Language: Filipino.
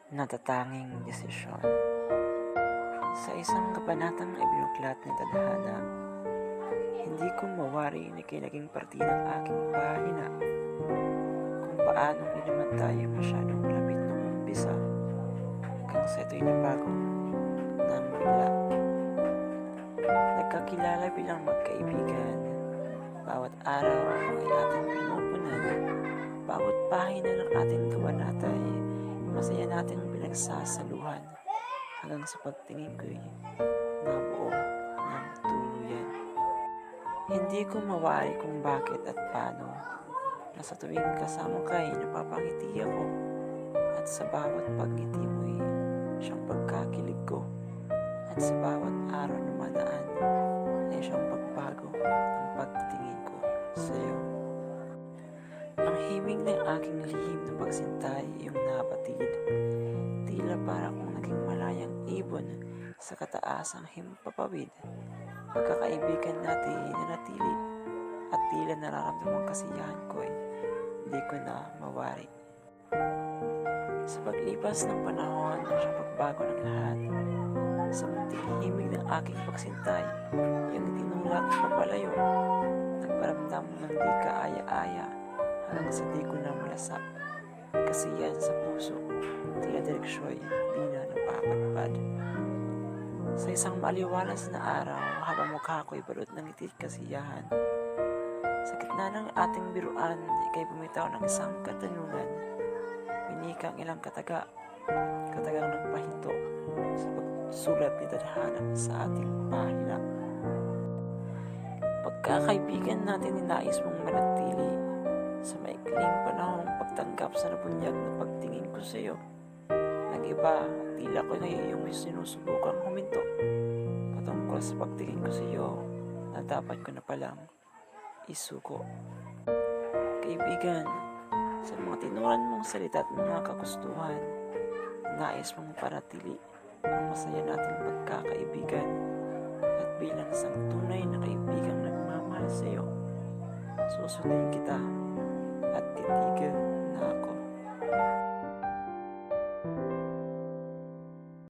Natatanging desisyon. Sa isang kabanatang ibinuklat ni tadhana, hindi ko mawari na naging parte ng aking pahina kung paano hindi naman tayo masyadong malapit nung umpisa hanggang sa ito'y nabago ng bigla. Nagkakilala bilang magkaibigan, bawat araw ay ating pinupunan, bawat pahina ng ating kabanata ay masaya nating pinagsasaluhan hanggang sa pagtingin ko'y nabuo ng tuluyan. Hindi ko mawari kung bakit at paano na sa tuwing kasama ka'y napapangiti ako at sa bawat pagngiti mo'y siyang pagkakilig ko at sa bawat araw na madaan ay siyang pagbago ng pagtingin ko sa iyo. Ang himig ng aking lihim na pagsintay iyong nabatid, tila para kung naging malayang ibon sa kataasang himpapawid. Pagkakaibigan natin nanatili at tila nararamdamang kasiyahan ko ay hindi ko na mawari. Sa paglipas ng panahon ang siyang pagbago ng lahat. Sa munting himig ng aking pagsintay, yung tinulak papalayo, nagparamdam ng di kaaya-aya hanggang sa di ko na malasap. Kasiyahan sa puso, tila direksyo'y di na napapagpad. Sa isang maliwalas na araw, habang mukha ko'y balot ng ngiti kasiyahan, sa gitna ng ating biruan, ika'y bumitaw ng isang katanungan. Pinikang ilang katagang nagpahinto sa pagsulat ni tadhana sa ating pahina. Pagkakaibigan natin ni nais mong manatili sa maikling panahong pagtanggap sa nabunyag na pagtingin ko sa iyo. Nag-iba, tila ko ngayon yung sinusubukang huminto patungkol sa pagtingin ko sa iyo na dapat ko na palang isuko. Kaibigan, sa mga tinuran mong salita at mga kagustuhan, nais mong panatili ang masaya nating pagkakaibigan at bilang isang tunay na kaibigang nagmamahal sa iyo, susundin kita at titigil na ako.